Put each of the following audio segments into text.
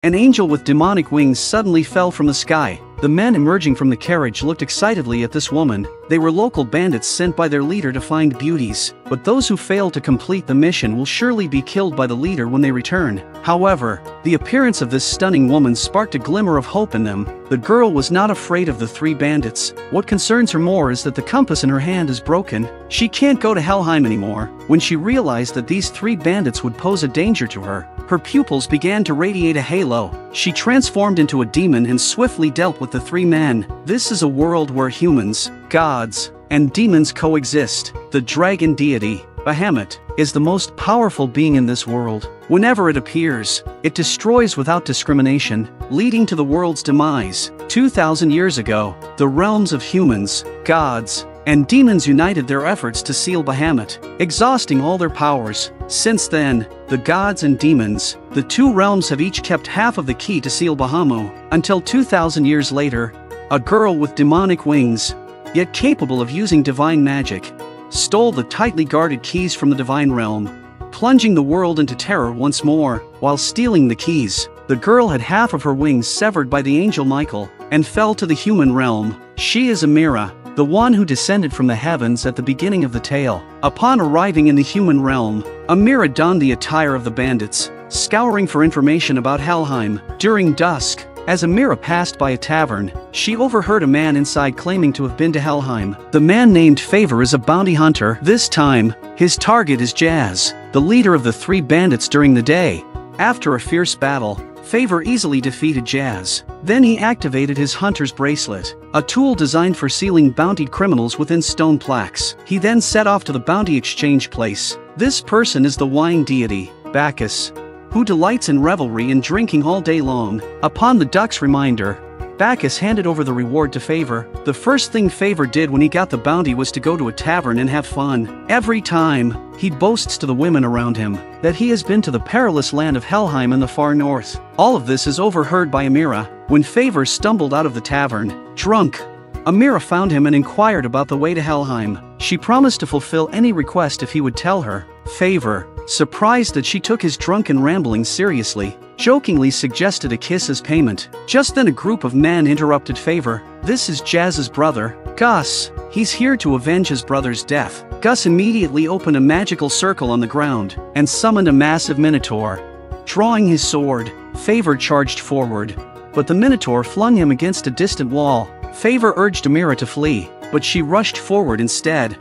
An angel with demonic wings suddenly fell from the sky. The men emerging from the carriage looked excitedly at this woman. They were local bandits sent by their leader to find beauties, but those who fail to complete the mission will surely be killed by the leader when they return. However, the appearance of this stunning woman sparked a glimmer of hope in them. The girl was not afraid of the three bandits. What concerns her more is that the compass in her hand is broken. She can't go to Helheim anymore. When she realized that these three bandits would pose a danger to her, her pupils began to radiate a halo. She transformed into a demon and swiftly dealt with the three men. This is a world where humans, gods, and demons coexist. The dragon deity, Bahamut, is the most powerful being in this world. Whenever it appears, it destroys without discrimination, leading to the world's demise. 2,000 years ago, the realms of humans, gods, and demons united their efforts to seal Bahamut, exhausting all their powers. Since then, the gods and demons, the two realms have each kept half of the key to seal Bahamut, until 2,000 years later, a girl with demonic wings, yet capable of using divine magic, stole the tightly guarded keys from the divine realm, plunging the world into terror once more. While stealing the keys, the girl had half of her wings severed by the angel Michael, and fell to the human realm. She is Amira, the one who descended from the heavens at the beginning of the tale. Upon arriving in the human realm, Amira donned the attire of the bandits, scouring for information about Helheim. During dusk, as Amira passed by a tavern, she overheard a man inside claiming to have been to Helheim. The man named Favor is a bounty hunter. This time, his target is Jazz, the leader of the three bandits during the day. After a fierce battle, Favor easily defeated Jazz. Then he activated his hunter's bracelet, a tool designed for sealing bountied criminals within stone plaques. He then set off to the bounty exchange place. This person is the wine deity, Bacchus, who delights in revelry and drinking all day long. Upon the duck's reminder, Bacchus handed over the reward to Favor. The first thing Favor did when he got the bounty was to go to a tavern and have fun. Every time, he boasts to the women around him that he has been to the perilous land of Helheim in the far north. All of this is overheard by Amira. When Favor stumbled out of the tavern, drunk, Amira found him and inquired about the way to Helheim. She promised to fulfill any request if he would tell her. Favor, surprised that she took his drunken ramblings seriously, jokingly suggested a kiss as payment. Just then a group of men interrupted Favor. This is Jazz's brother, Gus. He's here to avenge his brother's death. Gus immediately opened a magical circle on the ground and summoned a massive minotaur. Drawing his sword, Favor charged forward, but the minotaur flung him against a distant wall. Favor urged Amira to flee, but she rushed forward instead.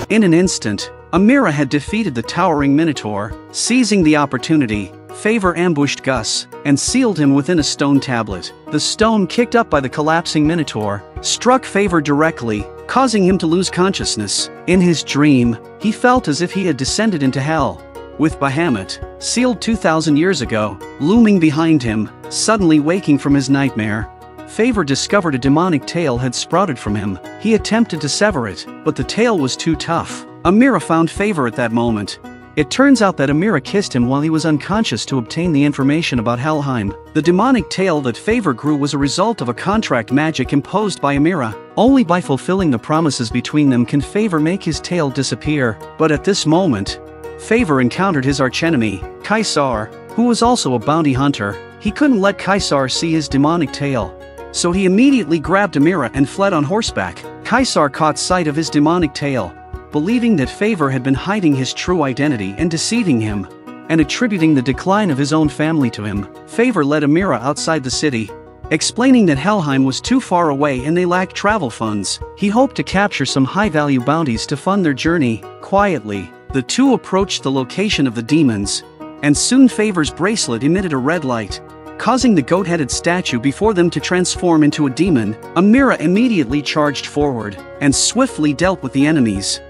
In an instant, Amira had defeated the towering minotaur. Seizing the opportunity, Favor ambushed Gus and sealed him within a stone tablet. The stone, kicked up by the collapsing minotaur, struck Favor directly, causing him to lose consciousness. In his dream, he felt as if he had descended into hell, with Bahamut, sealed 2,000 years ago, looming behind him. Suddenly waking from his nightmare, Favor discovered a demonic tail had sprouted from him. He attempted to sever it, but the tail was too tough. Amira found Favor at that moment. It turns out that Amira kissed him while he was unconscious to obtain the information about Helheim. The demonic tail that Favor grew was a result of a contract magic imposed by Amira. Only by fulfilling the promises between them can Favor make his tail disappear. But at this moment, Favor encountered his archenemy, Kaisar, who was also a bounty hunter. He couldn't let Kaisar see his demonic tail, so he immediately grabbed Amira and fled on horseback. Kaisar caught sight of his demonic tail, believing that Favor had been hiding his true identity and deceiving him, and attributing the decline of his own family to him. Favor led Amira outside the city, explaining that Helheim was too far away and they lacked travel funds. He hoped to capture some high-value bounties to fund their journey. Quietly, the two approached the location of the demons, and soon Favor's bracelet emitted a red light, causing the goat-headed statue before them to transform into a demon. Amira immediately charged forward and swiftly dealt with the enemies.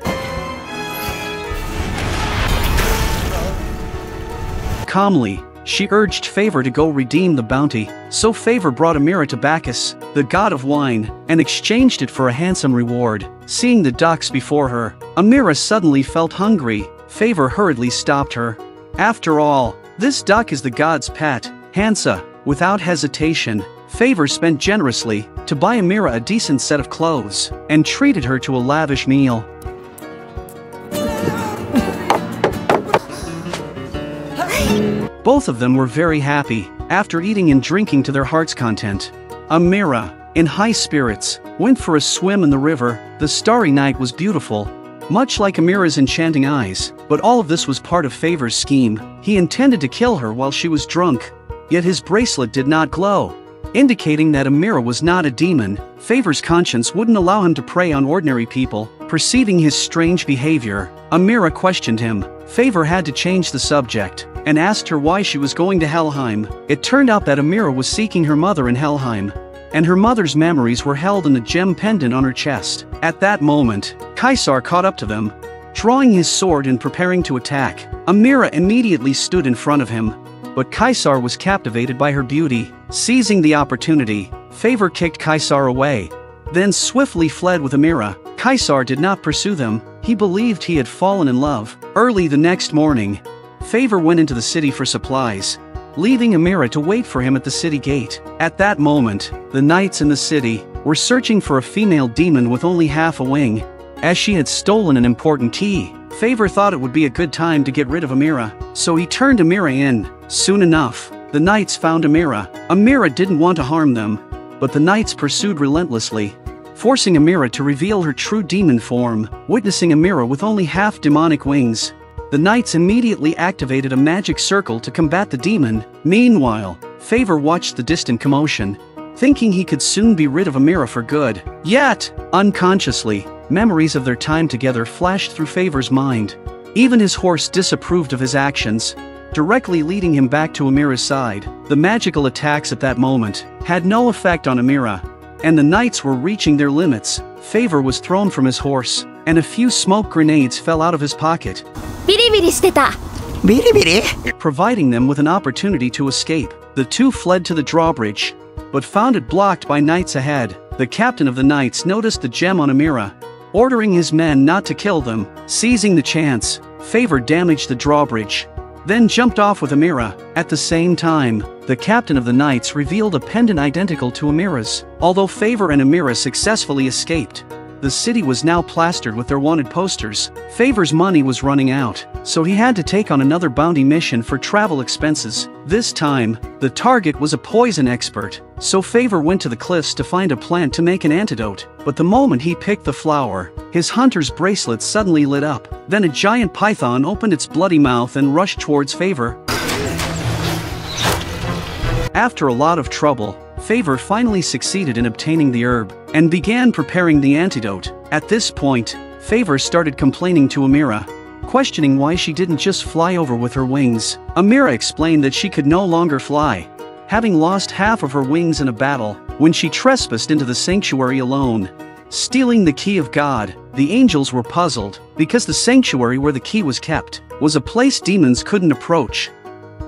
Calmly, she urged Favor to go redeem the bounty, so Favor brought Amira to Bacchus, the god of wine, and exchanged it for a handsome reward. Seeing the ducks before her, Amira suddenly felt hungry. Favor hurriedly stopped her. After all, this duck is the god's pet, Hansa. Without hesitation, Favor spent generously to buy Amira a decent set of clothes and treated her to a lavish meal. Both of them were very happy, after eating and drinking to their heart's content. Amira, in high spirits, went for a swim in the river. The starry night was beautiful, much like Amira's enchanting eyes, but all of this was part of Favor's scheme. He intended to kill her while she was drunk, yet his bracelet did not glow, indicating that Amira was not a demon. Favor's conscience wouldn't allow him to prey on ordinary people. Perceiving his strange behavior, Amira questioned him. Favor had to change the subject, and asked her why she was going to Helheim. It turned out that Amira was seeking her mother in Helheim, and her mother's memories were held in the gem pendant on her chest. At that moment, Kaisar caught up to them, drawing his sword and preparing to attack. Amira immediately stood in front of him, but Kaisar was captivated by her beauty. Seizing the opportunity, Favor kicked Kaisar away, then swiftly fled with Amira. Kaisar did not pursue them. He believed he had fallen in love. Early the next morning, Favor went into the city for supplies, leaving Amira to wait for him at the city gate. At that moment, the knights in the city were searching for a female demon with only half a wing, as she had stolen an important key. Favor thought it would be a good time to get rid of Amira, so he turned Amira in. Soon enough, the knights found Amira. Amira didn't want to harm them, but the knights pursued relentlessly, forcing Amira to reveal her true demon form. Witnessing Amira with only half demonic wings, the knights immediately activated a magic circle to combat the demon. Meanwhile, Favor watched the distant commotion, thinking he could soon be rid of Amira for good. Yet, unconsciously, memories of their time together flashed through Favor's mind. Even his horse disapproved of his actions, directly leading him back to Amira's side. The magical attacks at that moment had no effect on Amira, and the knights were reaching their limits. Favor was thrown from his horse, and a few smoke grenades fell out of his pocket, ビリビリしてた。ビリビリ providing them with an opportunity to escape. The two fled to the drawbridge, but found it blocked by knights ahead. The captain of the knights noticed the gem on Amira, ordering his men not to kill them. Seizing the chance, Favor damaged the drawbridge, then jumped off with Amira. At the same time, the captain of the knights revealed a pendant identical to Amira's. Although Favor and Amira successfully escaped, the city was now plastered with their wanted posters. Favor's money was running out, so he had to take on another bounty mission for travel expenses. This time, the target was a poison expert, so Favor went to the cliffs to find a plant to make an antidote. But the moment he picked the flower, his hunter's bracelet suddenly lit up. Then a giant python opened its bloody mouth and rushed towards Favor. After a lot of trouble, Favor finally succeeded in obtaining the herb, and began preparing the antidote. At this point, Favor started complaining to Amira, questioning why she didn't just fly over with her wings. Amira explained that she could no longer fly, having lost half of her wings in a battle when she trespassed into the sanctuary alone, stealing the key of God. The angels were puzzled, because the sanctuary where the key was kept was a place demons couldn't approach.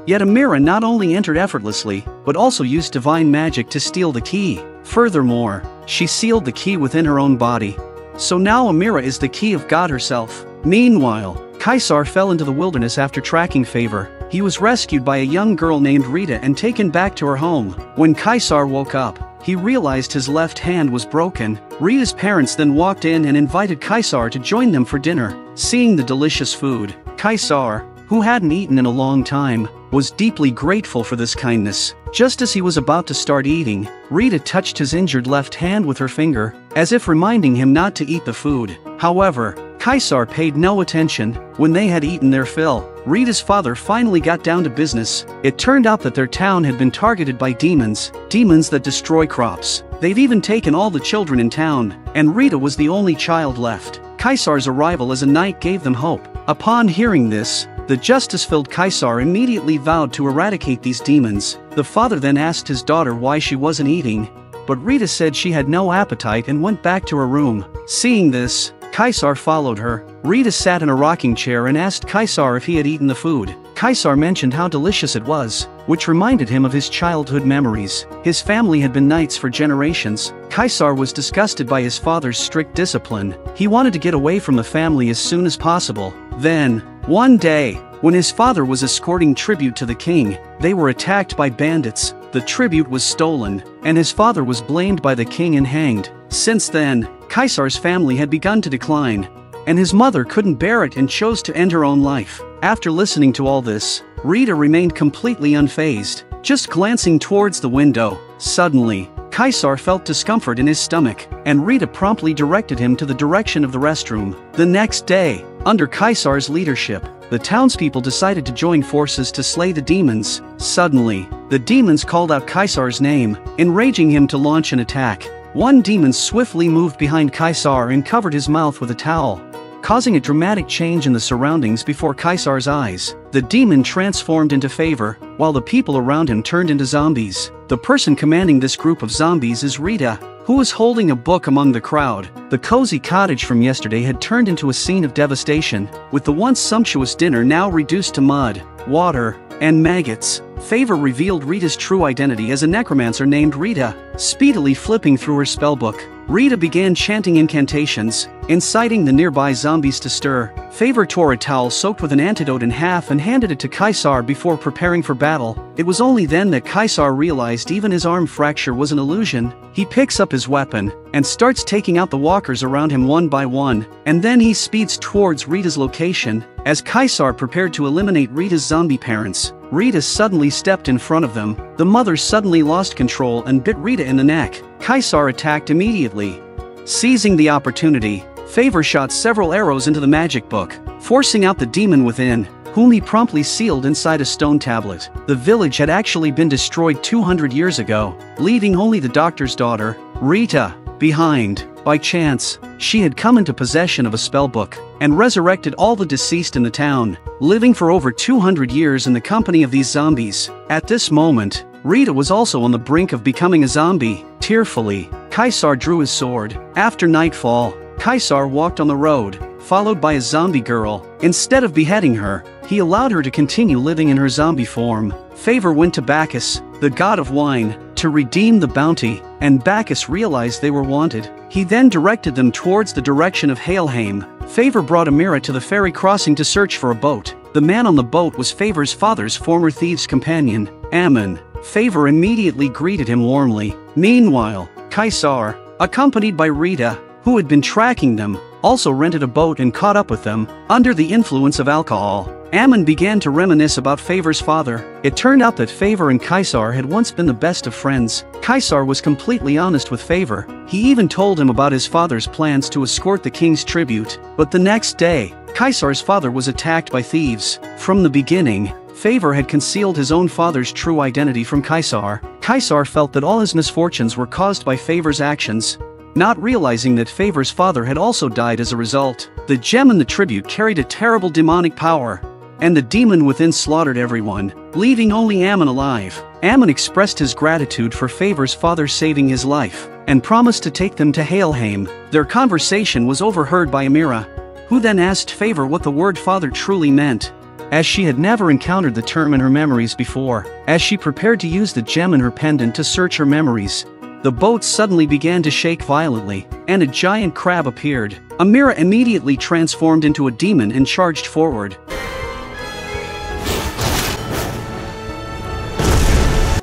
Yet Amira not only entered effortlessly, but also used divine magic to steal the key. Furthermore, she sealed the key within her own body. So now Amira is the key of God herself. Meanwhile, Kaisar fell into the wilderness after tracking Favor. He was rescued by a young girl named Rita and taken back to her home. When Kaisar woke up, he realized his left hand was broken. Rita's parents then walked in and invited Kaisar to join them for dinner. Seeing the delicious food, Kaisar, who hadn't eaten in a long time, was deeply grateful for this kindness. Just as he was about to start eating, Rita touched his injured left hand with her finger, as if reminding him not to eat the food. However, Kaisar paid no attention. When they had eaten their fill, Rita's father finally got down to business. It turned out that their town had been targeted by demons that destroy crops. They've even taken all the children in town, and Rita was the only child left. Kaisar's arrival as a knight gave them hope. Upon hearing this, the justice-filled Kaisar immediately vowed to eradicate these demons. The father then asked his daughter why she wasn't eating, but Rita said she had no appetite and went back to her room. Seeing this, Kaisar followed her. Rita sat in a rocking chair and asked Kaisar if he had eaten the food. Kaisar mentioned how delicious it was, which reminded him of his childhood memories. His family had been knights for generations. Kaisar was disgusted by his father's strict discipline. He wanted to get away from the family as soon as possible. Then, one day, when his father was escorting tribute to the king, they were attacked by bandits. The tribute was stolen, and his father was blamed by the king and hanged. Since then, Kaisar's family had begun to decline, and his mother couldn't bear it and chose to end her own life. After listening to all this, Rita remained completely unfazed, just glancing towards the window. Suddenly, Caesar felt discomfort in his stomach, and Rita promptly directed him to the direction of the restroom. The next day, under Caesar's leadership, the townspeople decided to join forces to slay the demons. Suddenly, the demons called out Caesar's name, enraging him to launch an attack. One demon swiftly moved behind Caesar and covered his mouth with a towel, causing a dramatic change in the surroundings before Caesar's eyes. The demon transformed into Favor, while the people around him turned into zombies. The person commanding this group of zombies is Rita, who was holding a book among the crowd. The cozy cottage from yesterday had turned into a scene of devastation, with the once sumptuous dinner now reduced to mud, water, and maggots. Favor revealed Rita's true identity as a necromancer named Rita. Speedily flipping through her spellbook, Rita began chanting incantations, inciting the nearby zombies to stir. Favor tore a towel soaked with an antidote in half and handed it to Caesar before preparing for battle. It was only then that Caesar realized even his arm fracture was an illusion. He picks up his weapon and starts taking out the walkers around him one by one, and then he speeds towards Rita's location. As Caesar prepared to eliminate Rita's zombie parents, Rita suddenly stepped in front of them. The mother suddenly lost control and bit Rita in the neck. Caesar attacked immediately. Seizing the opportunity, Favor shot several arrows into the magic book, forcing out the demon within, whom he promptly sealed inside a stone tablet. The village had actually been destroyed 200 years ago, leaving only the doctor's daughter, Rita, behind. By chance, she had come into possession of a spellbook and resurrected all the deceased in the town, living for over 200 years in the company of these zombies. At this moment, Rita was also on the brink of becoming a zombie. Tearfully, Caesar drew his sword. After nightfall, Caesar walked on the road, followed by a zombie girl. Instead of beheading her, he allowed her to continue living in her zombie form. Favor went to Bacchus, the god of wine, to redeem the bounty, and Bacchus realized they were wanted. He then directed them towards the direction of Hailheim. Favor brought Amira to the ferry crossing to search for a boat. The man on the boat was Favor's father's former thieves' companion, Ammon. Favor immediately greeted him warmly. Meanwhile, Caesar, accompanied by Rita, who had been tracking them, also rented a boat and caught up with them. Under the influence of alcohol, Ammon began to reminisce about Favor's father. It turned out that Favor and Caesar had once been the best of friends. Caesar was completely honest with Favor. He even told him about his father's plans to escort the king's tribute. But the next day, Caesar's father was attacked by thieves. From the beginning, Favor had concealed his own father's true identity from Caesar. Caesar felt that all his misfortunes were caused by Favor's actions, not realizing that Favor's father had also died as a result. The gem in the tribute carried a terrible demonic power, and the demon within slaughtered everyone, leaving only Ammon alive. Ammon expressed his gratitude for Favor's father saving his life, and promised to take them to Hailheim. Their conversation was overheard by Amira, who then asked Favor what the word father truly meant, as she had never encountered the term in her memories before. As she prepared to use the gem in her pendant to search her memories, the boat suddenly began to shake violently, and a giant crab appeared. Amira immediately transformed into a demon and charged forward.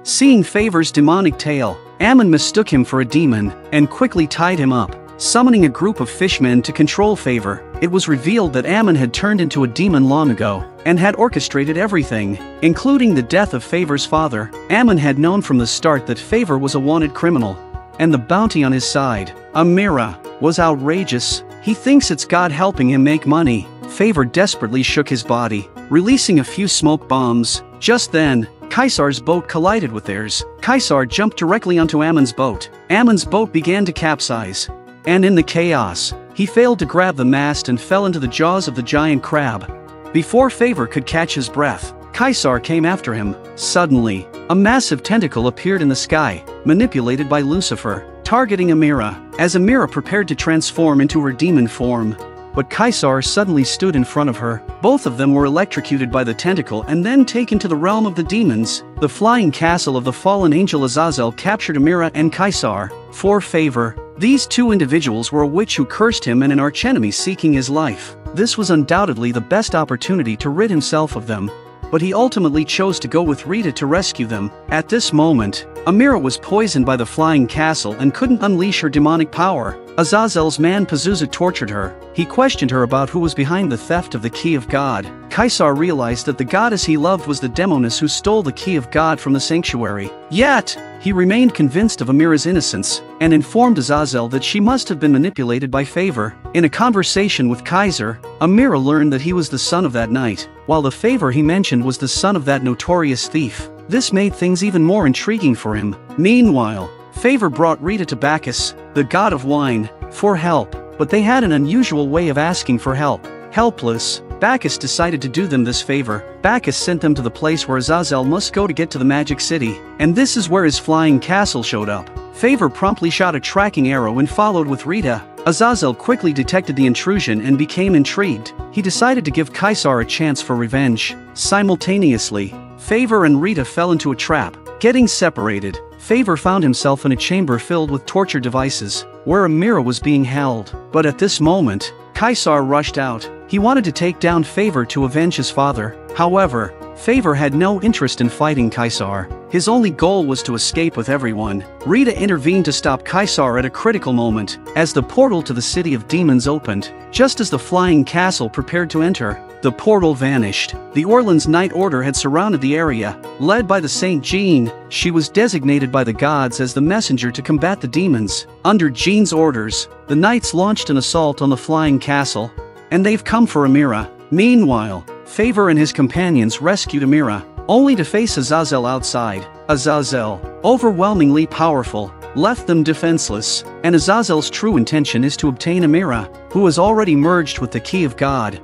Seeing Favor's demonic tail, Ammon mistook him for a demon and quickly tied him up, summoning a group of fishmen to control Favor. It was revealed that Ammon had turned into a demon long ago and had orchestrated everything, including the death of Favor's father. Ammon had known from the start that Favor was a wanted criminal, and the bounty on his side, Amira, was outrageous. He thinks it's God helping him make money. Favor desperately shook his body, releasing a few smoke bombs. Just then, Caesar's boat collided with theirs. Caesar jumped directly onto Ammon's boat. Ammon's boat began to capsize, and in the chaos, he failed to grab the mast and fell into the jaws of the giant crab. Before Favor could catch his breath, Caesar came after him. Suddenly, a massive tentacle appeared in the sky, manipulated by Lucifer, targeting Amira. As Amira prepared to transform into her demon form, but Caesar suddenly stood in front of her. Both of them were electrocuted by the tentacle and then taken to the realm of the demons. The flying castle of the fallen angel Azazel captured Amira and Caesar. For Favor, these two individuals were a witch who cursed him and an archenemy seeking his life. This was undoubtedly the best opportunity to rid himself of them, but he ultimately chose to go with Rita to rescue them. At this moment, Amira was poisoned by the flying castle and couldn't unleash her demonic power. Azazel's man Pazuzu tortured her. He questioned her about who was behind the theft of the key of God. Caesar realized that the goddess he loved was the demoness who stole the key of God from the sanctuary. Yet, he remained convinced of Amira's innocence, and informed Azazel that she must have been manipulated by favor. In a conversation with Kaiser, Amira learned that he was the son of that knight, while the favor he mentioned was the son of that notorious thief. This made things even more intriguing for him. Meanwhile, Favor brought Rita to Bacchus, the god of wine, for help, but they had an unusual way of asking for help. Helpless, Bacchus decided to do them this favor. Bacchus sent them to the place where Azazel must go to get to the magic city, and this is where his flying castle showed up. Favor promptly shot a tracking arrow and followed with Rita. Azazel quickly detected the intrusion and became intrigued. He decided to give Caesar a chance for revenge. Simultaneously, Favor and Rita fell into a trap. Getting separated, Favor found himself in a chamber filled with torture devices, where Amira was being held. But at this moment, Caesar rushed out. He wanted to take down Favor to avenge his father. However, Favor had no interest in fighting Caesar. His only goal was to escape with everyone. Rita intervened to stop Caesar at a critical moment, as the portal to the city of demons opened. Just as the flying castle prepared to enter, the portal vanished. The Orleans Knight Order had surrounded the area. Led by the Saint Jean, she was designated by the gods as the messenger to combat the demons. Under Jean's orders, the knights launched an assault on the flying castle, and they've come for Amira. Meanwhile, Favor and his companions rescued Amira, only to face Azazel outside. Azazel, overwhelmingly powerful, left them defenseless, and Azazel's true intention is to obtain Amira, who has already merged with the Key of God.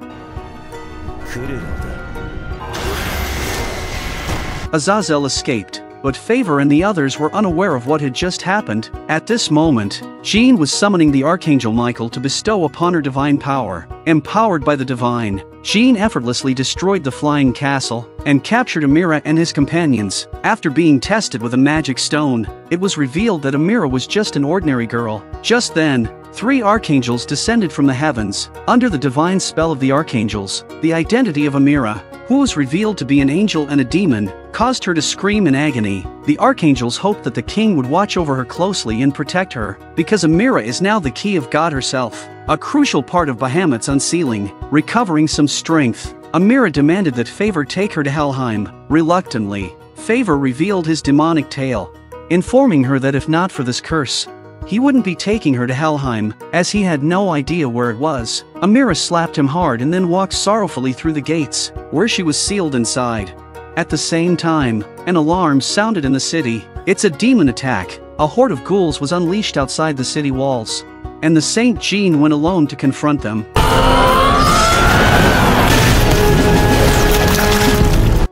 Azazel escaped, but Favor and the others were unaware of what had just happened. At this moment, Jean was summoning the Archangel Michael to bestow upon her divine power. Empowered by the divine, Jean effortlessly destroyed the flying castle and captured Amira and his companions. After being tested with a magic stone, it was revealed that Amira was just an ordinary girl. Just then, 3 archangels descended from the heavens. Under the divine spell of the archangels, the identity of Amira, who was revealed to be an angel and a demon, caused her to scream in agony. The archangels hoped that the king would watch over her closely and protect her, because Amira is now the Key of God herself, a crucial part of Bahamut's unsealing. Recovering some strength, Amira demanded that Favor take her to Helheim. Reluctantly, Favor revealed his demonic tale, informing her that if not for this curse, he wouldn't be taking her to Helheim, as he had no idea where it was. Amira slapped him hard and then walked sorrowfully through the gates, where she was sealed inside. At the same time, an alarm sounded in the city. It's a demon attack. A horde of ghouls was unleashed outside the city walls, and the Saint Jean went alone to confront them.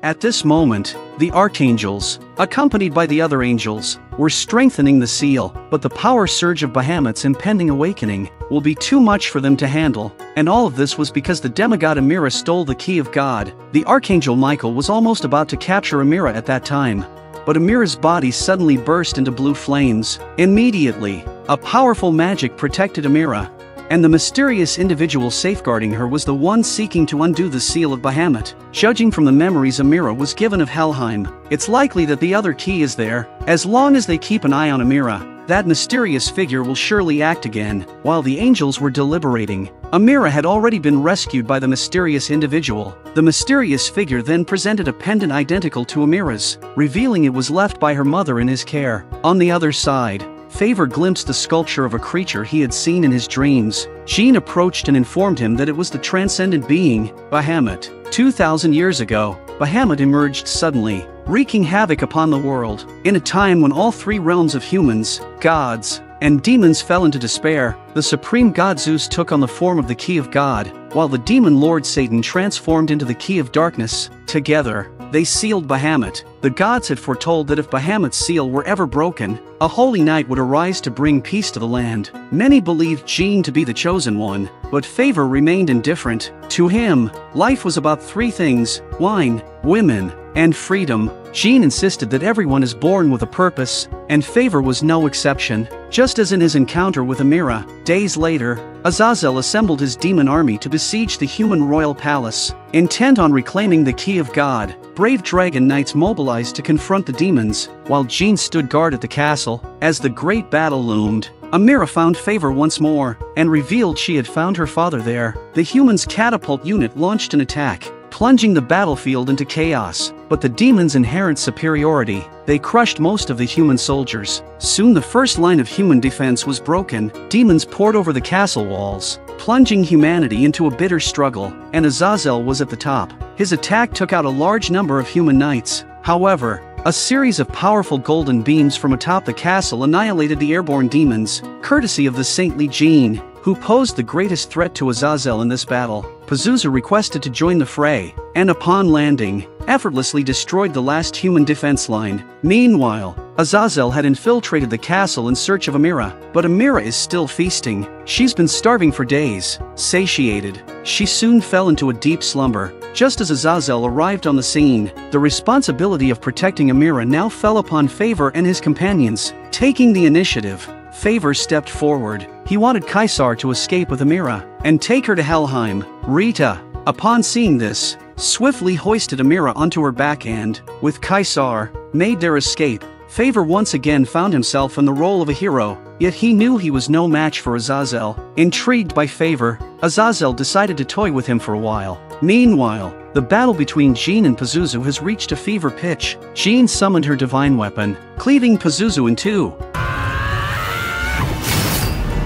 At this moment, the archangels, accompanied by the other angels, were strengthening the seal, but the power surge of Bahamut's impending awakening will be too much for them to handle, and all of this was because the demigod Amira stole the Key of God. The archangel Michael was almost about to capture Amira at that time, but Amira's body suddenly burst into blue flames. Immediately, a powerful magic protected Amira, and the mysterious individual safeguarding her was the one seeking to undo the seal of Bahamut. Judging from the memories Amira was given of Helheim, it's likely that the other key is there. As long as they keep an eye on Amira, that mysterious figure will surely act again. While the angels were deliberating, Amira had already been rescued by the mysterious individual. The mysterious figure then presented a pendant identical to Amira's, revealing it was left by her mother in his care. On the other side, Favor glimpsed the sculpture of a creature he had seen in his dreams. Jean approached and informed him that it was the transcendent being, Bahamut. 2,000 years ago, Bahamut emerged suddenly, wreaking havoc upon the world. In a time when all 3 realms of humans, gods, and demons fell into despair, the supreme god Zeus took on the form of the Key of God, while the demon lord Satan transformed into the Key of Darkness. Together, they sealed Bahamut. The gods had foretold that if Bahamut's seal were ever broken, a holy night would arise to bring peace to the land. Many believed Jean to be the chosen one, but Favor remained indifferent. To him, life was about 3 things: wine, women, and freedom. Jean insisted that everyone is born with a purpose, and Favor was no exception. Just as in his encounter with Amira, days later, Azazel assembled his demon army to besiege the human royal palace. Intent on reclaiming the key of God, brave dragon knights mobilized to confront the demons, while Jean stood guard at the castle. As the great battle loomed, Amira found Favor once more, and revealed she had found her father there. The humans' catapult unit launched an attack, plunging the battlefield into chaos. But the demons' inherent superiority, they crushed most of the human soldiers. Soon the first line of human defense was broken. Demons poured over the castle walls, plunging humanity into a bitter struggle, and Azazel was at the top. His attack took out a large number of human knights. However, a series of powerful golden beams from atop the castle annihilated the airborne demons, courtesy of the saintly Jean, who posed the greatest threat to Azazel in this battle. Pazuzu requested to join the fray, and upon landing, effortlessly destroyed the last human defense line. Meanwhile, Azazel had infiltrated the castle in search of Amira, but Amira is still feasting. She's been starving for days. Satiated, she soon fell into a deep slumber. Just as Azazel arrived on the scene, the responsibility of protecting Amira now fell upon Favor and his companions. Taking the initiative, Favor stepped forward. He wanted Kaisar to escape with Amira and take her to Helheim. Rita, upon seeing this, swiftly hoisted Amira onto her back and, with Kaisar, made their escape. Favor once again found himself in the role of a hero, yet he knew he was no match for Azazel. Intrigued by Favor, Azazel decided to toy with him for a while. Meanwhile, the battle between Jean and Pazuzu has reached a fever pitch. Jean summoned her divine weapon, cleaving Pazuzu in two.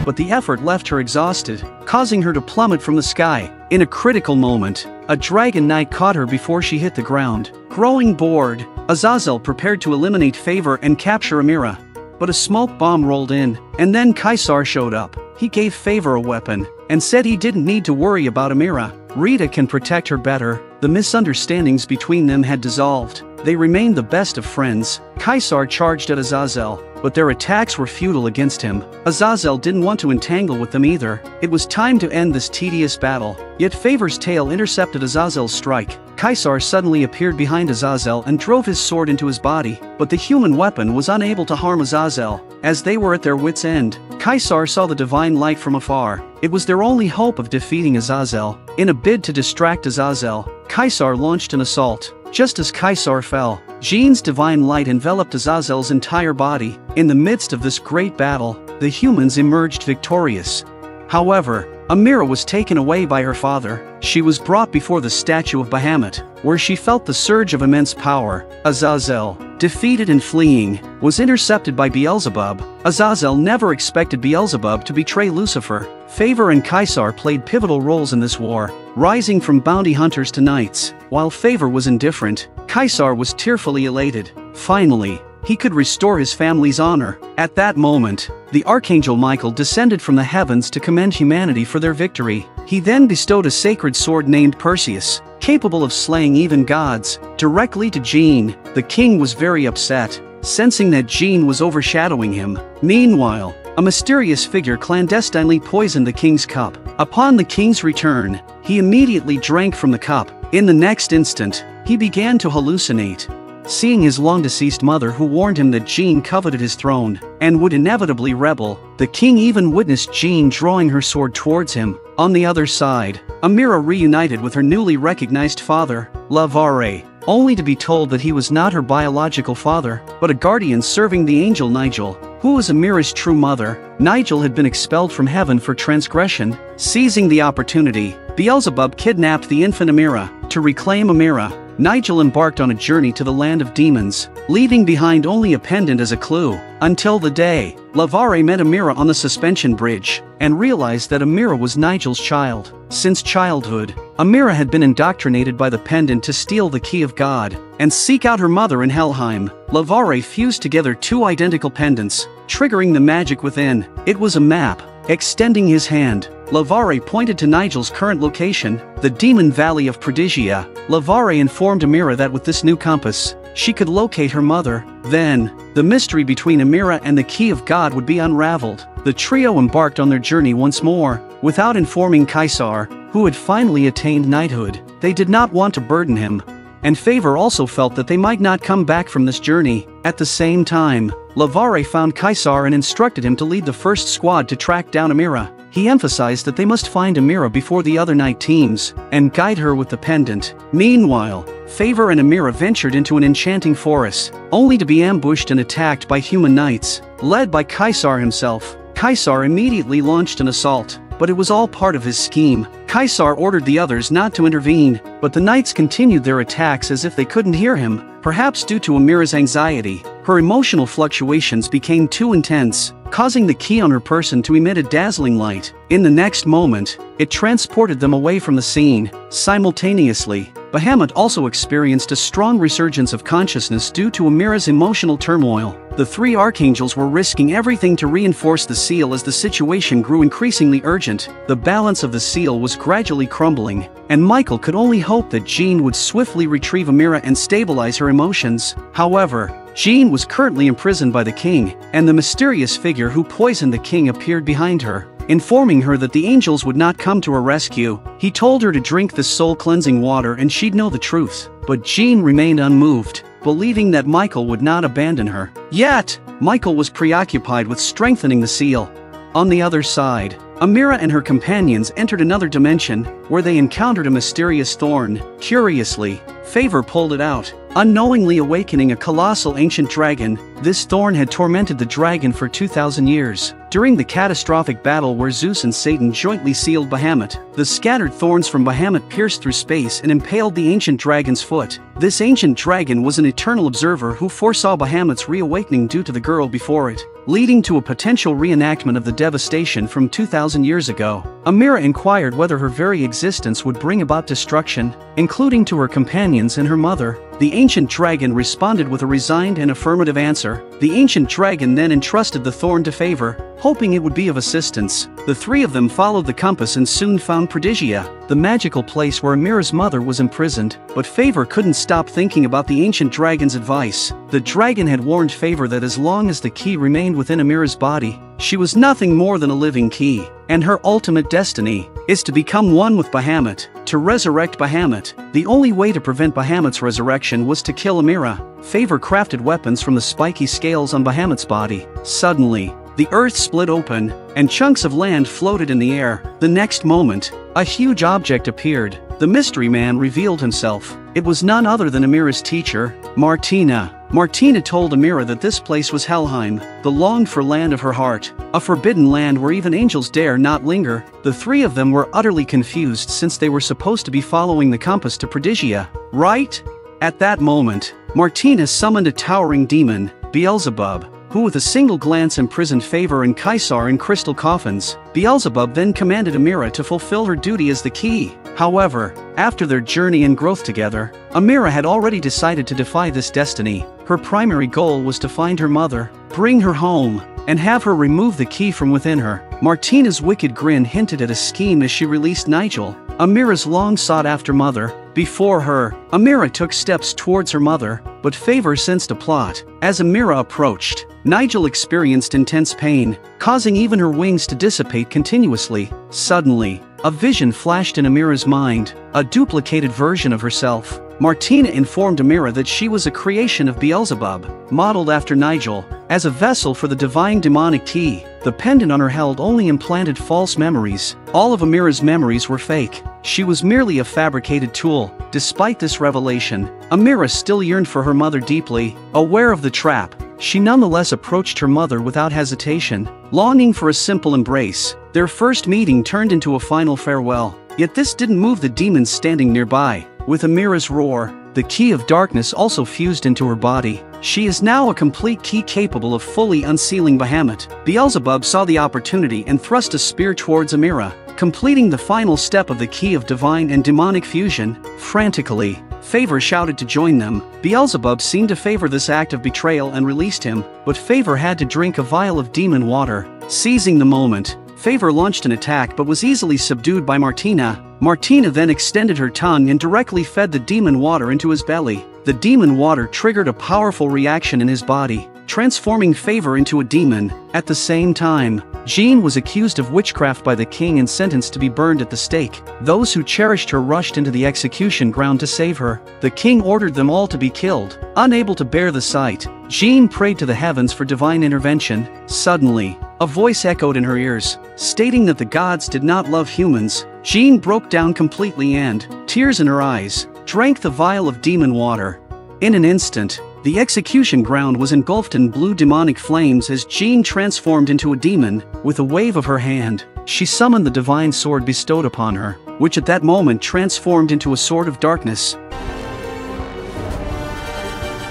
But the effort left her exhausted, causing her to plummet from the sky. In a critical moment, a dragon knight caught her before she hit the ground. Growing bored, Azazel prepared to eliminate Favor and capture Amira. But a smoke bomb rolled in, and then Kaisar showed up. He gave Favor a weapon, and said he didn't need to worry about Amira. Rita can protect her better. The misunderstandings between them had dissolved. They remained the best of friends. Kaisar charged at Azazel, but their attacks were futile against him. Azazel didn't want to entangle with them either. It was time to end this tedious battle. Yet Favor's tail intercepted Azazel's strike. Kaisar suddenly appeared behind Azazel and drove his sword into his body, but the human weapon was unable to harm Azazel. As they were at their wits' end, Kaisar saw the divine light from afar. It was their only hope of defeating Azazel. In a bid to distract Azazel, Kaisar launched an assault. Just as Kaisar fell, Jean's divine light enveloped Azazel's entire body. In the midst of this great battle, the humans emerged victorious. However, Amira was taken away by her father. She was brought before the statue of Bahamut, where she felt the surge of immense power. Azazel, defeated and fleeing, was intercepted by Beelzebub. Azazel never expected Beelzebub to betray Lucifer. Favor and Kaisar played pivotal roles in this war, rising from bounty hunters to knights. While Favor was indifferent, Kaisar was tearfully elated. Finally, he could restore his family's honor. At that moment, the Archangel Michael descended from the heavens to commend humanity for their victory. He then bestowed a sacred sword named Perseus, capable of slaying even gods, directly to Jean. The king was very upset, sensing that Jean was overshadowing him. Meanwhile, a mysterious figure clandestinely poisoned the king's cup. Upon the king's return, he immediately drank from the cup. In the next instant, he began to hallucinate, seeing his long-deceased mother, who warned him that Jean coveted his throne and would inevitably rebel. The king even witnessed Jean drawing her sword towards him. On the other side, Amira reunited with her newly recognized father, Lavare, only to be told that he was not her biological father, but a guardian serving the angel Nigel, who was Amira's true mother. Nigel had been expelled from heaven for transgression. Seizing the opportunity, Beelzebub kidnapped the infant Amira. To reclaim Amira, Nigel embarked on a journey to the land of demons, leaving behind only a pendant as a clue. Until the day, Lavare met Amira on the suspension bridge, and realized that Amira was Nigel's child. Since childhood, Amira had been indoctrinated by the pendant to steal the key of God, and seek out her mother in Helheim. Lavare fused together two identical pendants, triggering the magic within. It was a map. Extending his hand, Lavare pointed to Nigel's current location, the Demon Valley of Prodigia. Lavare informed Amira that with this new compass, she could locate her mother. Then, the mystery between Amira and the Key of God would be unraveled. The trio embarked on their journey once more, without informing Kaisar, who had finally attained knighthood. They did not want to burden him, and Favor also felt that they might not come back from this journey. At the same time, Lavare found Caesar and instructed him to lead the first squad to track down Amira. He emphasized that they must find Amira before the other night teams, and guide her with the pendant. Meanwhile, Favor and Amira ventured into an enchanting forest, only to be ambushed and attacked by human knights, led by Caesar himself. Caesar immediately launched an assault, but it was all part of his scheme. Caesar ordered the others not to intervene, but the knights continued their attacks as if they couldn't hear him. Perhaps due to Amira's anxiety, her emotional fluctuations became too intense, causing the key on her person to emit a dazzling light. In the next moment, it transported them away from the scene. Simultaneously, Bahamut also experienced a strong resurgence of consciousness due to Amira's emotional turmoil. The three archangels were risking everything to reinforce the seal as the situation grew increasingly urgent. The balance of the seal was gradually crumbling, and Michael could only hope that Jean would swiftly retrieve Amira and stabilize her emotions. However, Jean was currently imprisoned by the king, and the mysterious figure who poisoned the king appeared behind her, informing her that the angels would not come to her rescue. He told her to drink the soul-cleansing water and she'd know the truth. But Jean remained unmoved, believing that Michael would not abandon her. Yet, Michael was preoccupied with strengthening the seal. On the other side, Amira and her companions entered another dimension, where they encountered a mysterious thorn. Curiously, Favor pulled it out, unknowingly awakening a colossal ancient dragon. This thorn had tormented the dragon for 2,000 years. During the catastrophic battle where Zeus and Satan jointly sealed Bahamut, the scattered thorns from Bahamut pierced through space and impaled the ancient dragon's foot. This ancient dragon was an eternal observer who foresaw Bahamut's reawakening due to the girl before it, leading to a potential reenactment of the devastation from 2,000 years ago. Amira inquired whether her very existence would bring about destruction, including to her companions and her mother. The ancient dragon responded with a resigned and affirmative answer. The ancient dragon then entrusted the thorn to Favor, hoping it would be of assistance. The three of them followed the compass and soon found Prodigia, the magical place where Amira's mother was imprisoned. But Favor couldn't stop thinking about the ancient dragon's advice. The dragon had warned Favor that as long as the key remained within Amira's body, she was nothing more than a living key, and her ultimate destiny is to become one with Bahamut, to resurrect Bahamut. The only way to prevent Bahamut's resurrection was to kill Amira. Favor crafted weapons from the spiky scales on Bahamut's body. Suddenly, the earth split open, and chunks of land floated in the air. The next moment, a huge object appeared. The mystery man revealed himself. It was none other than Amira's teacher, Martina. Martina told Amira that this place was Helheim, the longed-for land of her heart, a forbidden land where even angels dare not linger. The three of them were utterly confused since they were supposed to be following the compass to Prodigia, right? At that moment, Martina summoned a towering demon, Beelzebub, who with a single glance imprisoned Favor and Caesar in crystal coffins. Beelzebub then commanded Amira to fulfill her duty as the key. However, after their journey and growth together, Amira had already decided to defy this destiny. Her primary goal was to find her mother, bring her home, and have her remove the key from within her. Martina's wicked grin hinted at a scheme as she released Nigel, Amira's long-sought-after mother. Before her, Amira took steps towards her mother, but Favor sensed a plot. As Amira approached, Nigel experienced intense pain, causing even her wings to dissipate continuously. Suddenly, a vision flashed in Amira's mind, a duplicated version of herself. Martina informed Amira that she was a creation of Beelzebub, modeled after Nigel, as a vessel for the divine demonic key. The pendant on her held only implanted false memories. All of Amira's memories were fake. She was merely a fabricated tool. Despite this revelation, Amira still yearned for her mother deeply. Aware of the trap, she nonetheless approached her mother without hesitation, longing for a simple embrace. Their first meeting turned into a final farewell. Yet this didn't move the demons standing nearby. With Amira's roar, the key of darkness also fused into her body. She is now a complete key capable of fully unsealing Bahamut. Beelzebub saw the opportunity and thrust a spear towards Amira, completing the final step of the key of divine and demonic fusion. Frantically, Favor shouted to join them. Beelzebub seemed to favor this act of betrayal and released him, but Favor had to drink a vial of demon water. Seizing the moment, Favor launched an attack but was easily subdued by Martina. Martina then extended her tongue and directly fed the demon water into his belly. The demon water triggered a powerful reaction in his body, transforming Favor into a demon. At the same time, Jean was accused of witchcraft by the king and sentenced to be burned at the stake. Those who cherished her rushed into the execution ground to save her. The king ordered them all to be killed. Unable to bear the sight, Jean prayed to the heavens for divine intervention. Suddenly, a voice echoed in her ears, stating that the gods did not love humans. Jean broke down completely and, tears in her eyes, drank the vial of demon water. In an instant, the execution ground was engulfed in blue demonic flames as Jean transformed into a demon. With a wave of her hand, she summoned the divine sword bestowed upon her, which at that moment transformed into a sword of darkness.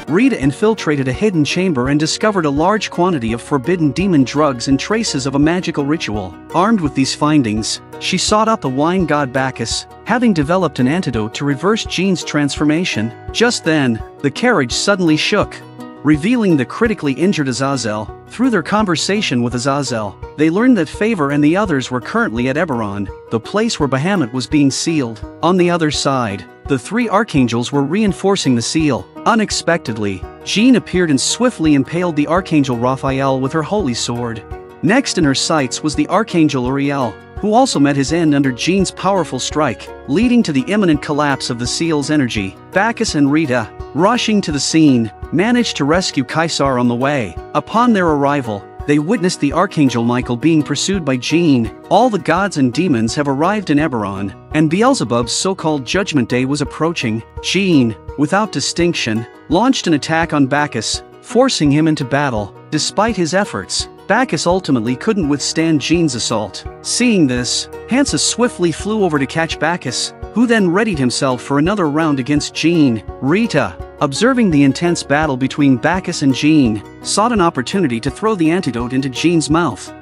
Rita infiltrated a hidden chamber and discovered a large quantity of forbidden demon drugs and traces of a magical ritual. Armed with these findings, she sought out the wine god Bacchus, having developed an antidote to reverse Jean's transformation. Just then, the carriage suddenly shook, revealing the critically injured Azazel. Through their conversation with Azazel, they learned that Favor and the others were currently at Eberron, the place where Bahamut was being sealed. On the other side, the three archangels were reinforcing the seal. Unexpectedly, Jean appeared and swiftly impaled the archangel Raphael with her holy sword. Next in her sights was the archangel Uriel, who also met his end under Jean's powerful strike, leading to the imminent collapse of the seal's energy. Bacchus and Rita, rushing to the scene, managed to rescue Caesar on the way. Upon their arrival, they witnessed the archangel Michael being pursued by Jean. All the gods and demons have arrived in Eberron, and Beelzebub's so-called Judgment Day was approaching. Jean, without distinction, launched an attack on Bacchus, forcing him into battle. Despite his efforts, Bacchus ultimately couldn't withstand Jean's assault. Seeing this, Hansa swiftly flew over to catch Bacchus, who then readied himself for another round against Jean. Rita, observing the intense battle between Bacchus and Jean, sought an opportunity to throw the antidote into Jean's mouth.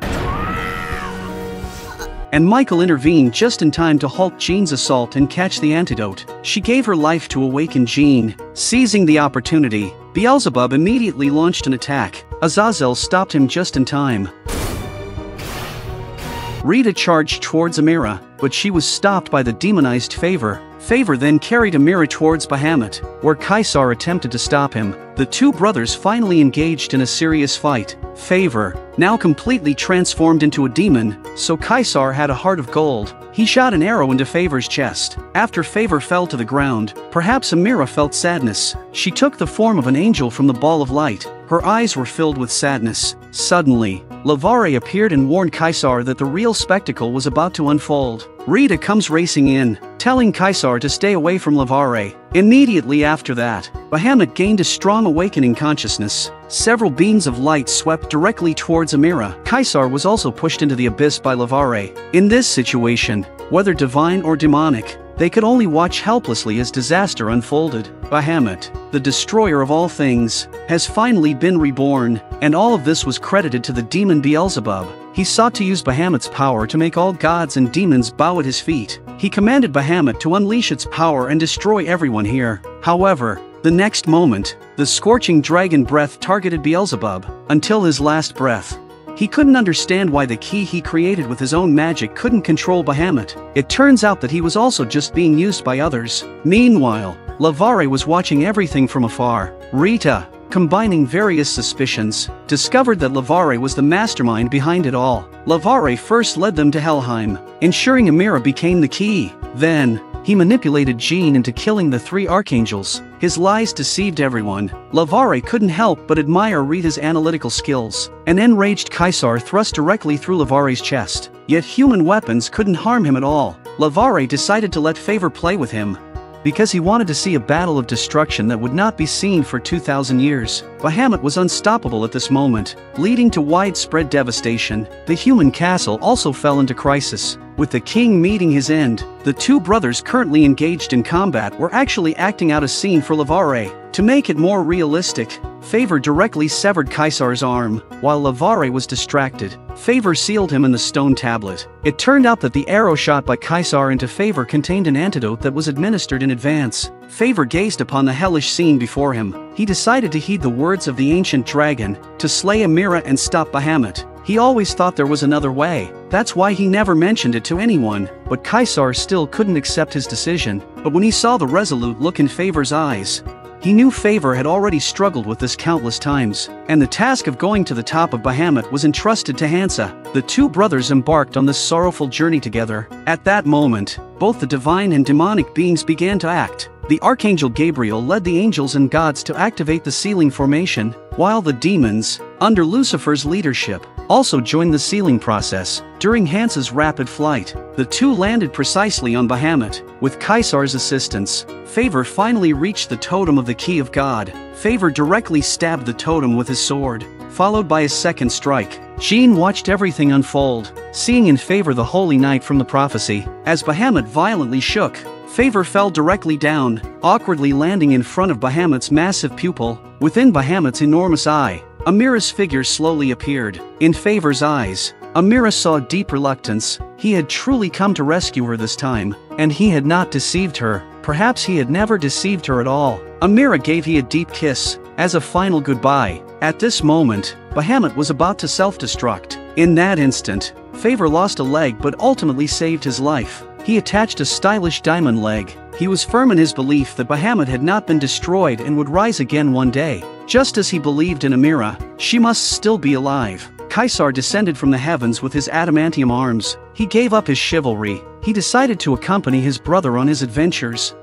And Michael intervened just in time to halt Jean's assault and catch the antidote. She gave her life to awaken Jean. Seizing the opportunity, Beelzebub immediately launched an attack. Azazel stopped him just in time. Rita charged towards Amira, but she was stopped by the demonized Favor. Favor then carried Amira towards Bahamut, where Caesar attempted to stop him. The two brothers finally engaged in a serious fight. Favor, now completely transformed into a demon, so Caesar had a heart of gold. He shot an arrow into Favor's chest. After Favor fell to the ground, perhaps Amira felt sadness. She took the form of an angel from the ball of light. Her eyes were filled with sadness. Suddenly, Lavare appeared and warned Caesar that the real spectacle was about to unfold. Rita comes racing in, telling Caesar to stay away from Lavare. Immediately after that, Bahamut gained a strong awakening consciousness. Several beams of light swept directly towards Amira. Caesar was also pushed into the abyss by Lavare. In this situation, whether divine or demonic, they could only watch helplessly as disaster unfolded. Bahamut, the destroyer of all things, has finally been reborn, and all of this was credited to the demon Beelzebub. He sought to use Bahamut's power to make all gods and demons bow at his feet. He commanded Bahamut to unleash its power and destroy everyone here. However, the next moment, the scorching dragon breath targeted Beelzebub until his last breath. He couldn't understand why the key he created with his own magic couldn't control Bahamut. It turns out that he was also just being used by others. Meanwhile, Lavare was watching everything from afar. Rita, combining various suspicions, discovered that Lavare was the mastermind behind it all. Lavare first led them to Helheim, ensuring Amira became the key. Then, he manipulated Jean into killing the three archangels. His lies deceived everyone. Lavare couldn't help but admire Rita's analytical skills. An enraged Caesar thrust directly through Lavare's chest. Yet human weapons couldn't harm him at all. Lavare decided to let Favor play with him, because he wanted to see a battle of destruction that would not be seen for 2,000 years. Bahamut was unstoppable at this moment, leading to widespread devastation. The human castle also fell into crisis. With the king meeting his end, the two brothers currently engaged in combat were actually acting out a scene for Lavare. To make it more realistic, Favor directly severed Caesar's arm, while Lavare was distracted. Favor sealed him in the stone tablet. It turned out that the arrow shot by Caesar into Favor contained an antidote that was administered in advance. Favor gazed upon the hellish scene before him. He decided to heed the words of the ancient dragon, to slay Amira and stop Bahamut. He always thought there was another way. That's why he never mentioned it to anyone, but Caesar still couldn't accept his decision. But when he saw the resolute look in Favor's eyes, He knew Favor had already struggled with this countless times, and the task of going to the top of Bahamut was entrusted to Hansa. The two brothers embarked on this sorrowful journey together. At that moment, both the divine and demonic beings began to act. The Archangel Gabriel led the angels and gods to activate the sealing formation, while the demons, under Lucifer's leadership, also joined the sealing process. During Hansa's rapid flight, the two landed precisely on Bahamut. With Kaisar's assistance, Favor finally reached the totem of the Key of God. Favor directly stabbed the totem with his sword, followed by a second strike. Jean watched everything unfold, seeing in Favor the holy knight from the prophecy. As Bahamut violently shook, Favor fell directly down, awkwardly landing in front of Bahamut's massive pupil. Within Bahamut's enormous eye, Amira's figure slowly appeared. In Favor's eyes, Amira saw deep reluctance. He had truly come to rescue her this time, and he had not deceived her. Perhaps he had never deceived her at all. Amira gave he a deep kiss, as a final goodbye. At this moment, Bahamut was about to self-destruct. In that instant, Favor lost a leg but ultimately saved his life. He attached a stylish diamond leg. He was firm in his belief that Bahamut had not been destroyed and would rise again one day. Just as he believed in Amira, she must still be alive. Kaisar descended from the heavens with his adamantium arms. He gave up his chivalry. He decided to accompany his brother on his adventures.